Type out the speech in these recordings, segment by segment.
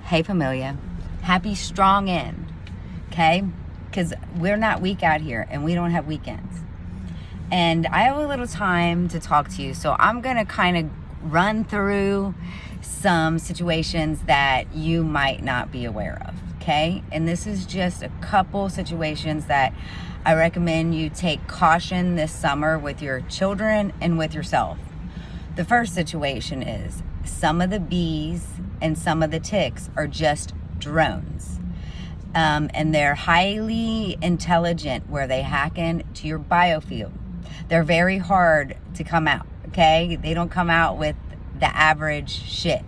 Hey, familia. Happy strong end, okay? Because we're not weak out here, and we don't have weekends. And I have a little time to talk to you, so I'm going to kind of run through some situations that you might not be aware of, okay? And this is just a couple situations that I recommend you take caution this summer with your children and with yourself. The first situation is some of the bees and some of the ticks are just drones. And they're highly intelligent where they hack into your biofield. They're very hard to come out, okay? They don't come out with the average shit,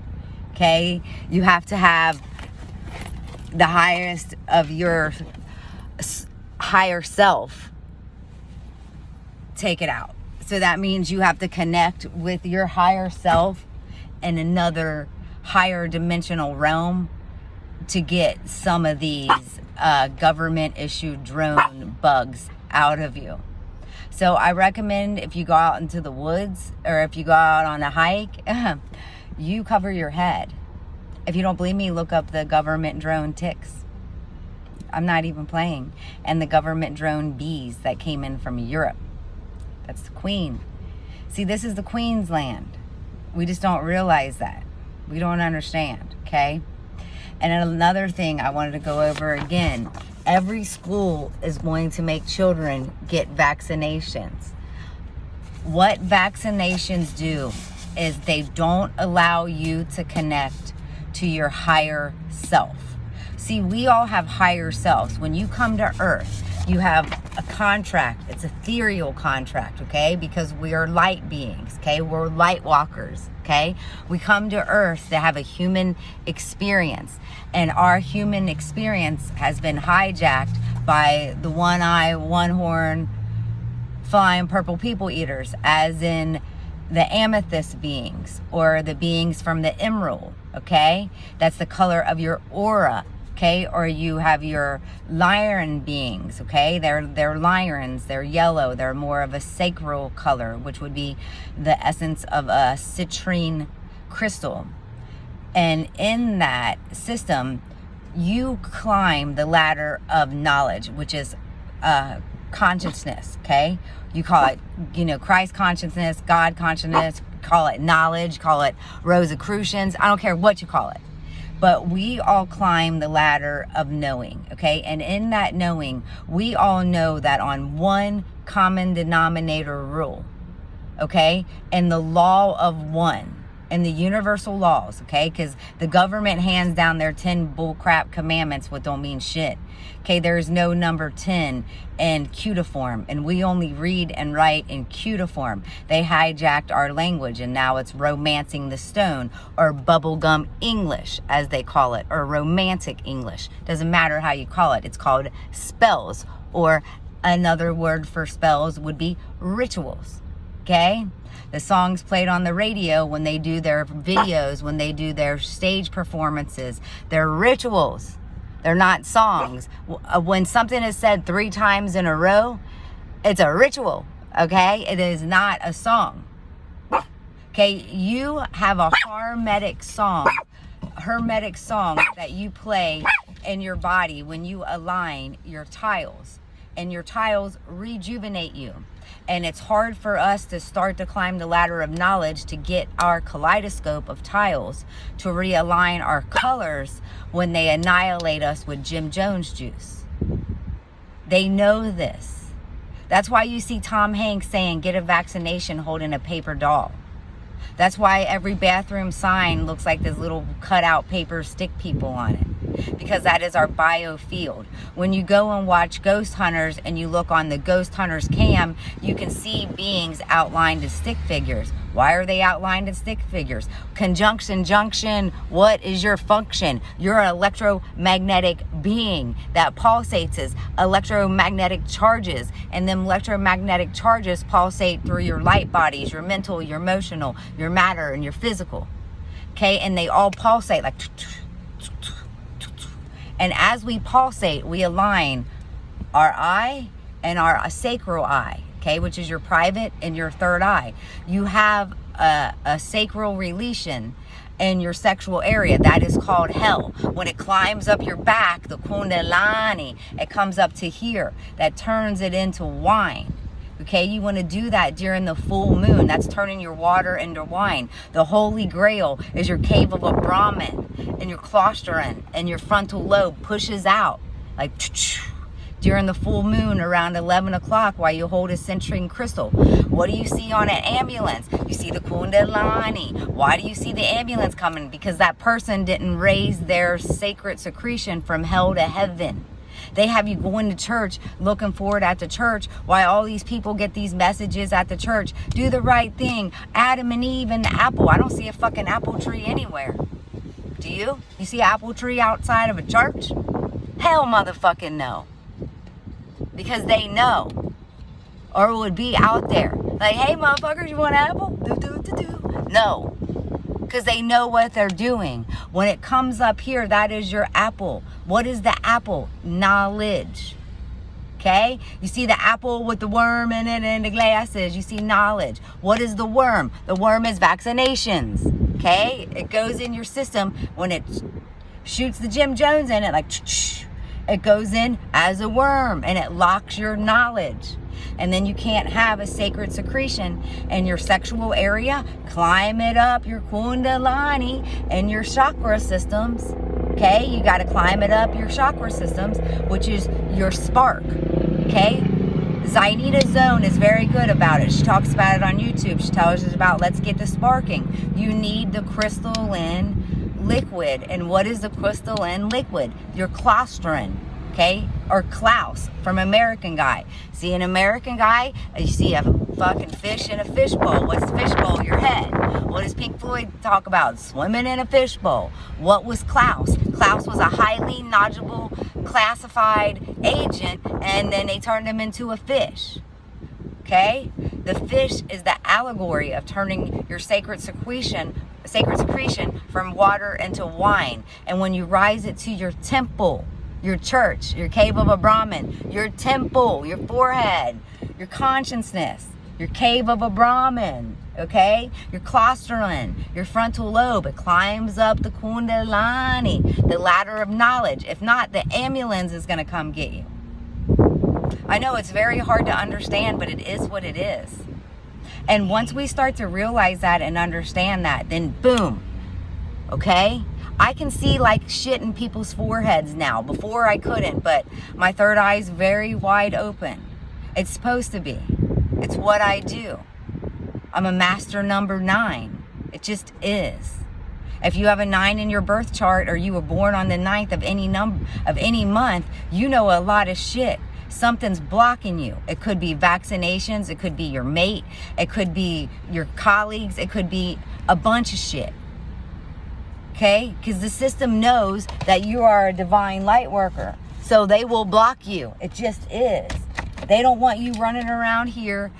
okay? You have to have the highest of your higher self take it out. So that means you have to connect with your higher self in another higher dimensional realm to get some of these government issued drone bugs out of you. So I recommend if you go out into the woods or if you go out on a hike, you cover your head. If you don't believe me, look up the government drone ticks. I'm not even playing. And the government drone bees that came in from Europe. That's the queen. See, this is the queen's land. We just don't realize that. We don't understand, okay? And another thing I wanted to go over again. Every school is going to make children get vaccinations. What vaccinations do is they don't allow you to connect to your higher self. See, we all have higher selves. When you come to Earth, you have a contract. It's an ethereal contract, okay? Because we are light beings, okay? We're light walkers, okay? We come to Earth to have a human experience. And our human experience has been hijacked by the one-eye, one-horn, flying purple people eaters, as in the amethyst beings or the beings from the emerald, okay? That's the color of your aura. Okay, or you have your Lyran beings, okay? They're Lyrans, they're yellow, they're more of a sacral color, which would be the essence of a citrine crystal. And in that system, you climb the ladder of knowledge, which is consciousness, okay? You call it, Christ consciousness, God consciousness, call it knowledge, call it Rosicrucians, I don't care what you call it. But we all climb the ladder of knowing, okay? And in that knowing, we all know that on one common denominator rule, okay? And the law of one, and the universal laws, okay? Because the government hands down their 10 bullcrap commandments, what don't mean shit. Okay, there's no number 10 in cuneiform, and we only read and write in cuneiform. They hijacked our language, and now it's romancing the stone, or bubblegum English, as they call it, or romantic English. Doesn't matter how you call it. It's called spells, or another word for spells would be rituals, okay? The songs played on the radio when they do their videos, when they do their stage performances, they're rituals. They're not songs. When something is said 3 times in a row, it's a ritual, okay? It is not a song. Okay, you have a hermetic song that you play in your body when you align your tiles, and your tiles rejuvenate you. And it's hard for us to start to climb the ladder of knowledge to get our kaleidoscope of tiles to realign our colors when they annihilate us with Jim Jones juice. They know this. That's why you see Tom Hanks saying, get a vaccination holding a paper doll. That's why every bathroom sign looks like this little cutout paper stick people on it. Because that is our biofield. When you go and watch Ghost Hunters and you look on the Ghost Hunters cam, you can see beings outlined as stick figures. Why are they outlined as stick figures? Conjunction, junction, what is your function? You're an electromagnetic being that pulsates as electromagnetic charges, and them electromagnetic charges pulsate through your light bodies, your mental, your emotional, your matter, and your physical. Okay, and they all pulsate like, and as we pulsate, we align our eye and our sacral eye. Okay, which is your private and your third eye. You have a sacral relation in your sexual area. That is called hell. When it climbs up your back, the kundalini, it comes up to here. That turns it into wine. Okay, you want to do that during the full moon. That's turning your water into wine. The Holy Grail is your cave of a Brahmin, and your claustron and your frontal lobe pushes out like during the full moon around 11 o'clock while you hold a citrine crystal. What do you see on an ambulance? You see the kundalini. Why do you see the ambulance coming? Because that person didn't raise their sacred secretion from hell to heaven. They have you going to church, looking forward at the church, while all these people get these messages at the church. Do the right thing. Adam and Eve and the apple. I don't see a fucking apple tree anywhere. Do you? You see an apple tree outside of a church? Hell motherfucking no. Because they know. Or it would be out there. Like, hey motherfuckers, you want an apple? Do. No. Because they know what they're doing. When it comes up here, that is your apple. What is the apple? Knowledge. Okay? You see the apple with the worm in it and the glasses. You see knowledge. What is the worm? The worm is vaccinations. Okay? It goes in your system when it shoots the Jim Jones in it, like, it goes in as a worm and it locks your knowledge. And then you can't have a sacred secretion in your sexual area. Climb it up your kundalini and your chakra systems. Okay, you got to climb it up your chakra systems, which is your spark. Okay, Zainita Zone is very good about it. She talks about it on YouTube. She tells us about let's get the sparking. You need the crystalline liquid. And what is the crystalline liquid? Your claustron. Okay, or Klaus from American Guy. See an American Guy, you see a fucking fish in a fishbowl. What's fishbowl? Your head. What does Pink Floyd talk about? Swimming in a fishbowl. What was Klaus? Klaus was a highly knowledgeable, classified agent, and then they turned him into a fish. Okay, the fish is the allegory of turning your sacred secretion from water into wine. And when you rise it to your temple, your church, your cave of a Brahmin, your temple, your forehead, your consciousness, your cave of a Brahmin, okay? Your claustron, your frontal lobe, it climbs up the kundalini, the ladder of knowledge. If not, the ambulance is going to come get you. I know it's very hard to understand, but it is what it is. And once we start to realize that and understand that, then boom, okay? I can see like shit in people's foreheads now. Before I couldn't, but my third eye is very wide open. It's supposed to be. It's what I do. I'm a master number 9. It just is. If you have a 9 in your birth chart or you were born on the 9th of any month, you know a lot of shit. Something's blocking you. It could be vaccinations. It could be your mate. It could be your colleagues. It could be a bunch of shit. Okay? Because the system knows that you are a divine light worker. So they will block you. It just is. They don't want you running around here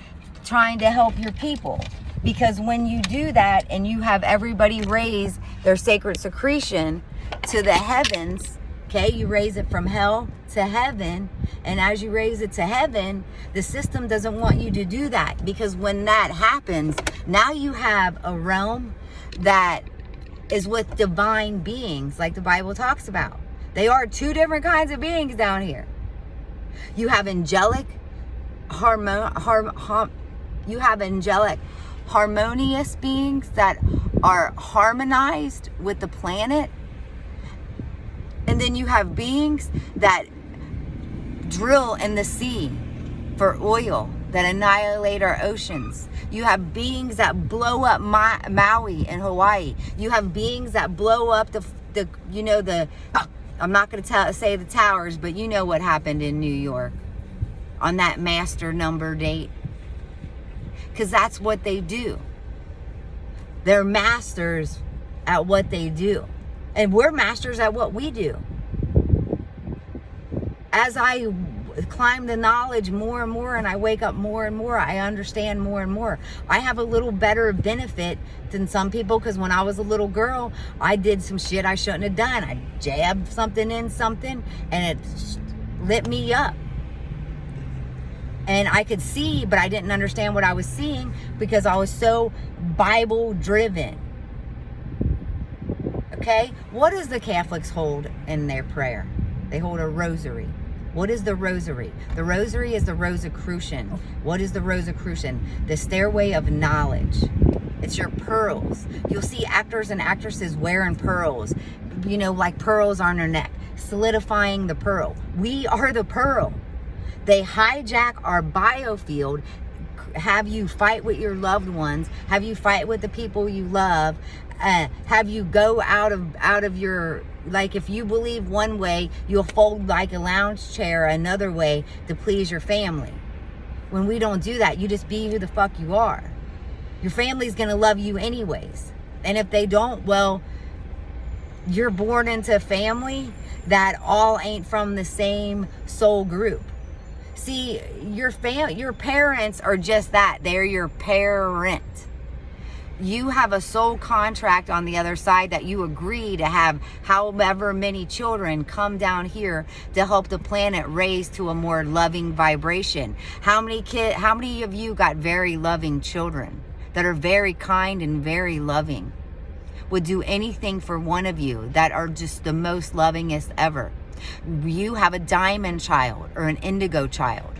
trying to help your people. Because when you do that and you have everybody raise their sacred secretion to the heavens, okay, you raise it from hell to heaven. And as you raise it to heaven, the system doesn't want you to do that. Because when that happens, now you have a realm that is with divine beings, like the Bible talks about. They are 2 different kinds of beings down here. You have angelic, harmonious beings that are harmonized with the planet. And then you have beings that drill in the sea for oil, that annihilate our oceans. You have beings that blow up Maui in Hawaii. You have beings that blow up I'm not going to say the towers, but you know what happened in New York on that master number date. Because that's what they do. They're masters at what they do. And we're masters at what we do. As I climb the knowledge more and more and I wake up more and more, I understand more and more. I have a little better benefit than some people because when I was a little girl, I did some shit I shouldn't have done. I jabbed something in something and it lit me up. And I could see, but I didn't understand what I was seeing because I was so Bible driven. Okay? What does the Catholics hold in their prayer? They hold a rosary. What is the rosary? The rosary is the Rosicrucian. What is the Rosicrucian? The stairway of knowledge. It's your pearls. You'll see actors and actresses wearing pearls, you know, like pearls on their neck, solidifying the pearl. We are the pearl. They hijack our biofield, have you fight with your loved ones, have you fight with the people you love, have you go out of your, like, if you believe one way, you'll fold like a lounge chair another way to please your family. When we don't do that, you just be who the fuck you are. Your family's gonna love you anyways. And if they don't, well, you're born into a family that all ain't from the same soul group. See, your parents are just that. They're your parent. You have a soul contract on the other side that you agree to have however many children come down here to help the planet raise to a more loving vibration. How many of you got very loving children that are very kind and very loving? Would do anything for one of you that are just the most lovingest ever. You have a diamond child or an indigo child.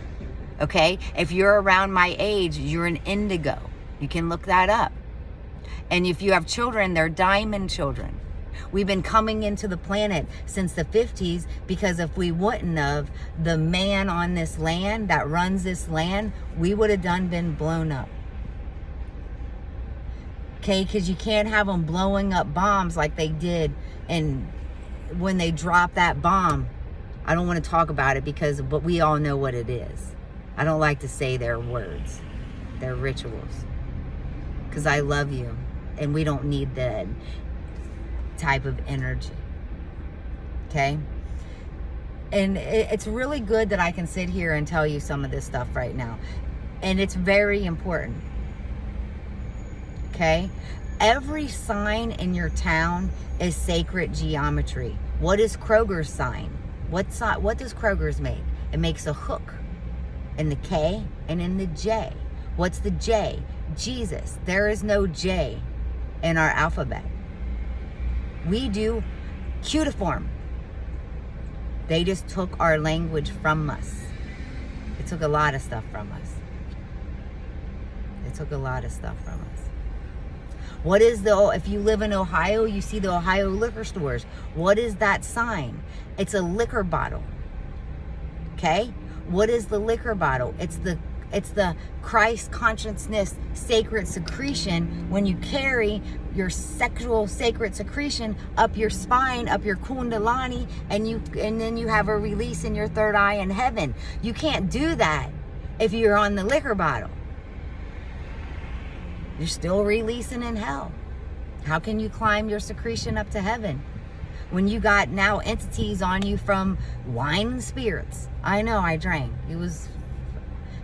Okay? If you're around my age, you're an indigo. You can look that up. And if you have children, they're diamond children. We've been coming into the planet since the 50s because if we wouldn't have, the man on this land that runs this land, we would have been blown up. Okay, because you can't have them blowing up bombs like they did, and when they dropped that bomb, I don't want to talk about it but we all know what it is. I don't like to say their words, their rituals, because I love you, and we don't need that type of energy. Okay? And it's really good that I can sit here and tell you some of this stuff right now, and it's very important. Okay? Every sign in your town is sacred geometry. What is Kroger's sign? What does Kroger's make? It makes a hook in the K and in the J. What's the J? Jesus. There is no J in our alphabet. We do cuneiform. They just took our language from us. They took a lot of stuff from us. They took a lot of stuff from us. What is if you live in Ohio, you see the Ohio liquor stores. What is that sign? It's a liquor bottle. Okay? What is the liquor bottle? It's the Christ consciousness sacred secretion when you carry your sexual sacred secretion up your spine, up your kundalini, and then you have a release in your third eye in heaven. You can't do that if you're on the liquor bottle. You're still releasing in hell. How can you climb your secretion up to heaven when you got now entities on you from wine and spirits? I know I drank.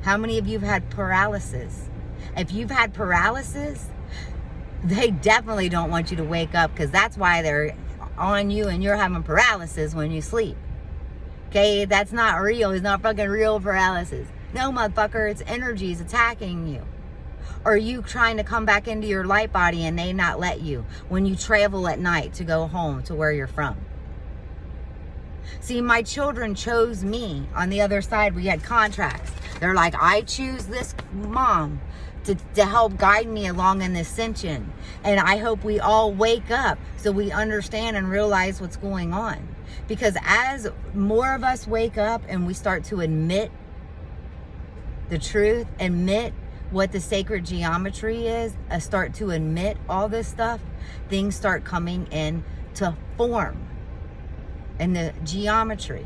How many of you have had paralysis? If you've had paralysis, they definitely don't want you to wake up, because that's why they're on you and you're having paralysis when you sleep. Okay, that's not real. It's not fucking real paralysis. No, motherfucker, it's energies attacking you. Or you trying to come back into your light body and they not let you when you travel at night to go home to where you're from. See, my children chose me. On the other side, we had contracts. They're like, I choose this mom to help guide me along in this ascension. And I hope we all wake up so we understand and realize what's going on. Because as more of us wake up and we start to admit the truth, admit what the sacred geometry is, start to admit all this stuff, things start coming in to form. And the geometry,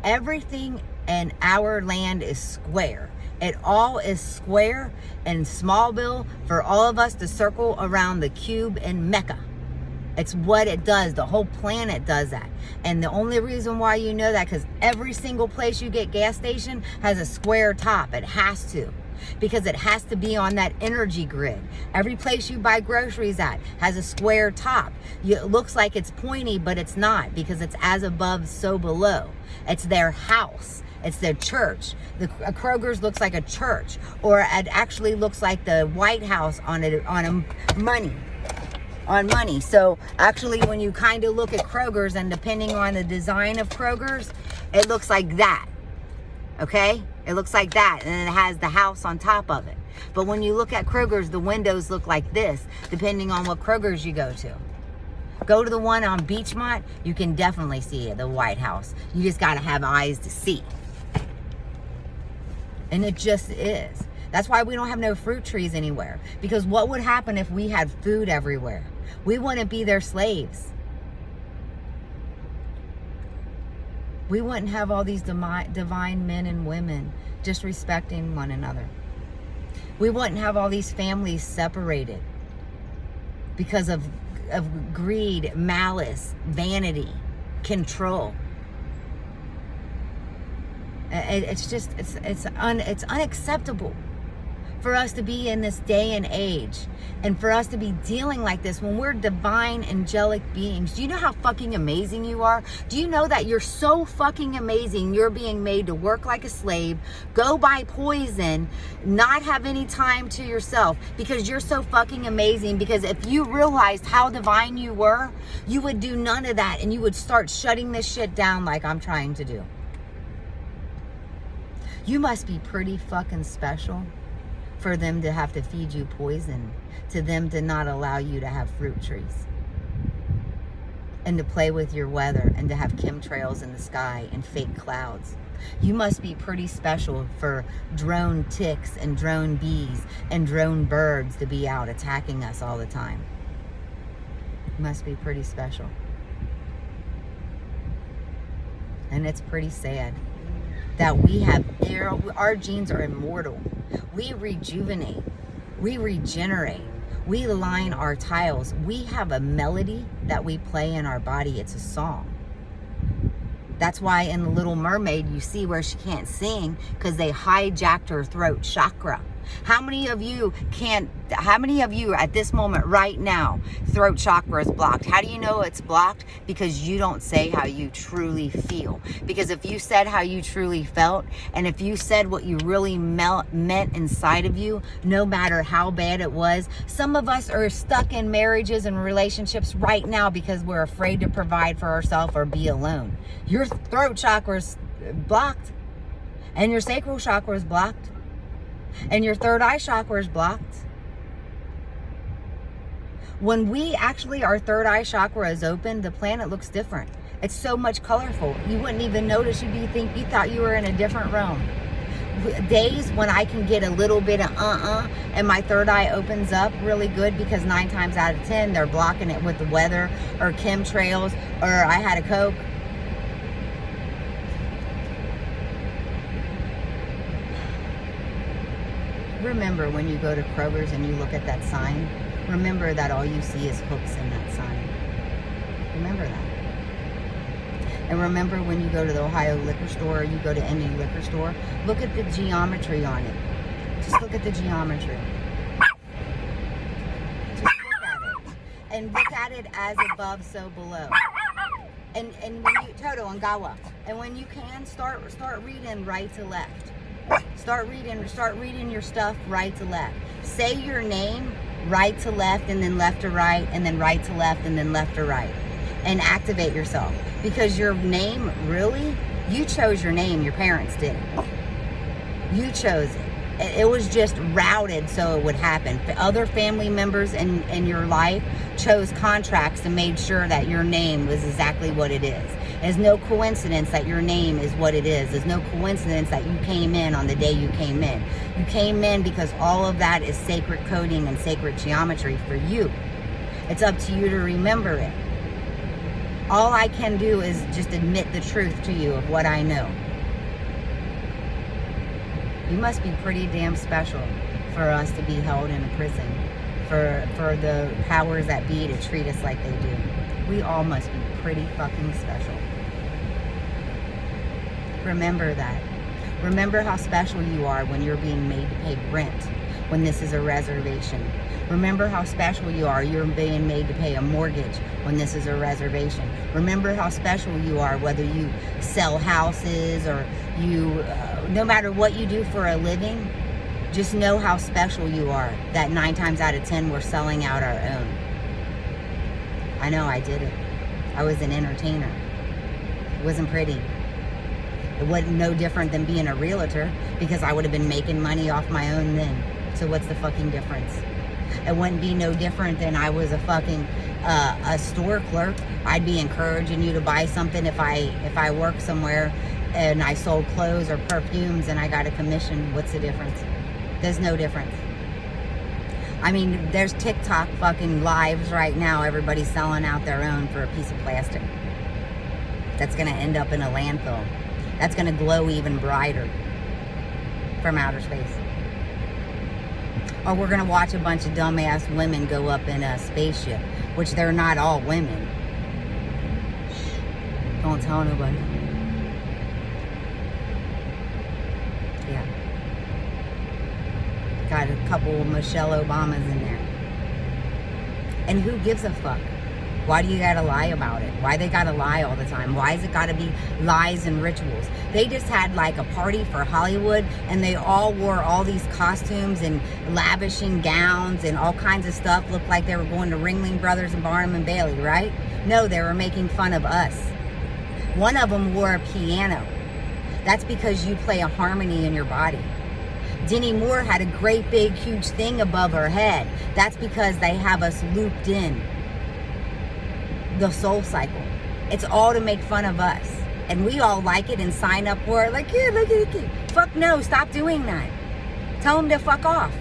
everything in our land is square. It all is square and Smallville for all of us to circle around the cube in Mecca. It's what it does. The whole planet does that. And the only reason why you know that, because every single place you get gas station has a square top. It has to. Because it has to be on that energy grid. Every place you buy groceries at has a square top. It looks like it's pointy, but it's not, because it's as above, so below. It's their house. It's their church. A Kroger's looks like a church, or it actually looks like the White House on a money. on money. So actually, when you kind of look at Kroger's, and depending on the design of Kroger's, it looks like that. Okay? It looks like that, and then it has the house on top of it. But when you look at Kroger's, the windows look like this, depending on what Kroger's you go to. Go to the one on Beachmont, you can definitely see it, the White House. You just got to have eyes to see. And it just is. That's why we don't have no fruit trees anywhere. Because what would happen if we had food everywhere? We wouldn't be their slaves. We wouldn't have all these divine men and women just respecting one another. We wouldn't have all these families separated because of greed, malice, vanity, control. It's unacceptable for us to be in this day and age, and for us to be dealing like this when we're divine, angelic beings. Do you know how fucking amazing you are? Do you know that you're so fucking amazing? You're being made to work like a slave, go buy poison, not have any time to yourself, because you're so fucking amazing. Because if you realized how divine you were, you would do none of that, and you would start shutting this shit down like I'm trying to do. You must be pretty fucking special for them to have to feed you poison, to them to not allow you to have fruit trees, and to play with your weather, and to have chemtrails in the sky and fake clouds. You must be pretty special for drone ticks and drone bees and drone birds to be out attacking us all the time. You must be pretty special. And it's pretty sad that we have, our genes are immortal. We rejuvenate. We regenerate. We line our tiles. We have a melody that we play in our body. It's a song. That's why in The Little Mermaid you see where she can't sing, because they hijacked her throat chakra. How many of you at this moment right now, throat chakra is blocked? How do you know it's blocked? Because you don't say how you truly feel. Because if you said how you truly felt, and if you said what you really meant inside of you, no matter how bad it was, some of us are stuck in marriages and relationships right now because we're afraid to provide for ourselves or be alone. Your throat chakra is blocked, and your sacral chakra is blocked, and your third eye chakra is blocked. When we actually, our third eye chakra is open, the planet looks different. It's so much colorful. You wouldn't even notice. You thought you were in a different realm. Days when I can get a little bit of and my third eye opens up really good, because 9 times out of 10 they're blocking it with the weather or chemtrails, or I had a Coke. Remember, when you go to Kroger's and you look at that sign, remember that all you see is hooks in that sign. Remember that. And remember, when you go to the Ohio liquor store, or you go to any liquor store, look at the geometry on it. Just look at the geometry. Just look at it. And look at it as above, so below. And when you, Toto and Gawa, and when you can, start reading right to left. Start reading your stuff right to left. Say your name right to left, and then left to right, and then right to left, and then left to right. And activate yourself. Because your name, really, you chose your name, your parents didn't. You chose it. It was just routed so it would happen. Other family members in your life chose contracts and made sure that your name was exactly what it is. There's no coincidence that your name is what it is. There's no coincidence that you came in on the day you came in. You came in because all of that is sacred coding and sacred geometry for you. It's up to you to remember it. All I can do is just admit the truth to you of what I know. You must be pretty damn special for us to be held in a prison, for the powers that be to treat us like they do. We all must be pretty fucking special. Remember that. Remember how special you are when you're being made to pay rent, when this is a reservation. Remember how special you are. You're being made to pay a mortgage when this is a reservation. Remember how special you are, whether you sell houses or you, no matter what you do for a living, just know how special you are, that 9 times out of 10 we're selling out our own. I know, I did it. I was an entertainer. It wasn't pretty. It wasn't no different than being a realtor, because I would have been making money off my own then. So what's the fucking difference? It wouldn't be no different than I was a fucking a store clerk. I'd be encouraging you to buy something if I work somewhere and I sold clothes or perfumes and I got a commission. What's the difference? There's no difference. I mean, there's TikTok fucking lives right now. Everybody's selling out their own for a piece of plastic. That's going to end up in a landfill. That's going to glow even brighter from outer space. Or we're going to watch a bunch of dumbass women go up in a spaceship, which they're not all women. Shh. Don't tell nobody. Yeah. Got a couple of Michelle Obamas in there. And who gives a fuck? Why do you gotta lie about it? Why they gotta lie all the time? Why is it gotta be lies and rituals? They just had like a party for Hollywood and they all wore all these costumes and lavishing gowns and all kinds of stuff. Looked like they were going to Ringling Brothers and Barnum and Bailey, right? No, they were making fun of us. One of them wore a piano. That's because you play a harmony in your body. Demi Moore had a great big huge thing above her head. That's because they have us looped in the soul cycle. It's all to make fun of us. And we all like it and sign up for it. Like, yeah, look at it. Fuck no, stop doing that. Tell them to fuck off.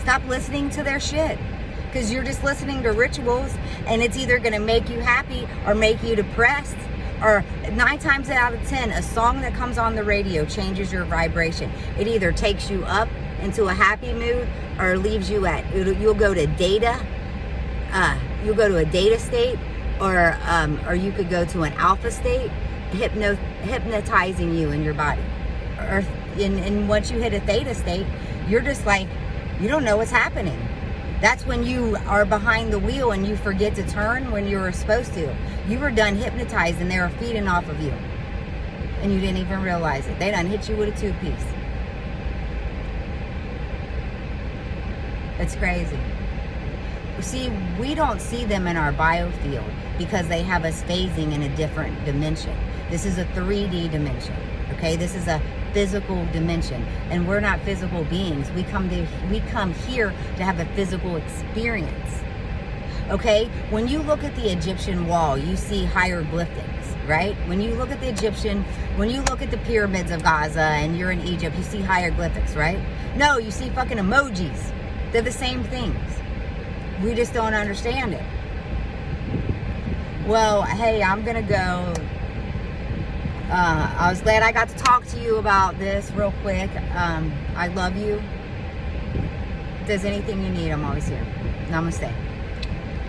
Stop listening to their shit. Because you're just listening to rituals and it's either going to make you happy or make you depressed. Or 9 times out of 10, a song that comes on the radio changes your vibration. It either takes you up into a happy mood or leaves you you'll go to data. You'll go to a data state, or you could go to an alpha state, hypnotizing you in your body. And once you hit a theta state, you're just like, you don't know what's happening. That's when you are behind the wheel and you forget to turn when you were supposed to. You were done hypnotized and they were feeding off of you. And you didn't even realize it. They done hit you with a 2-piece. It's crazy. See, we don't see them in our biofield because they have us phasing in a different dimension. This is a 3D dimension, okay? This is a physical dimension, and we're not physical beings. We come here to have a physical experience, okay? When you look at the Egyptian wall, you see hieroglyphics, right? When you look at when you look at the pyramids of Gaza and you're in Egypt, you see hieroglyphics, right? No, you see fucking emojis. They're the same things. We just don't understand it. Well, hey, I'm gonna go. I was glad I got to talk to you about this real quick. I love you. If there's anything you need, I'm always here. Namaste.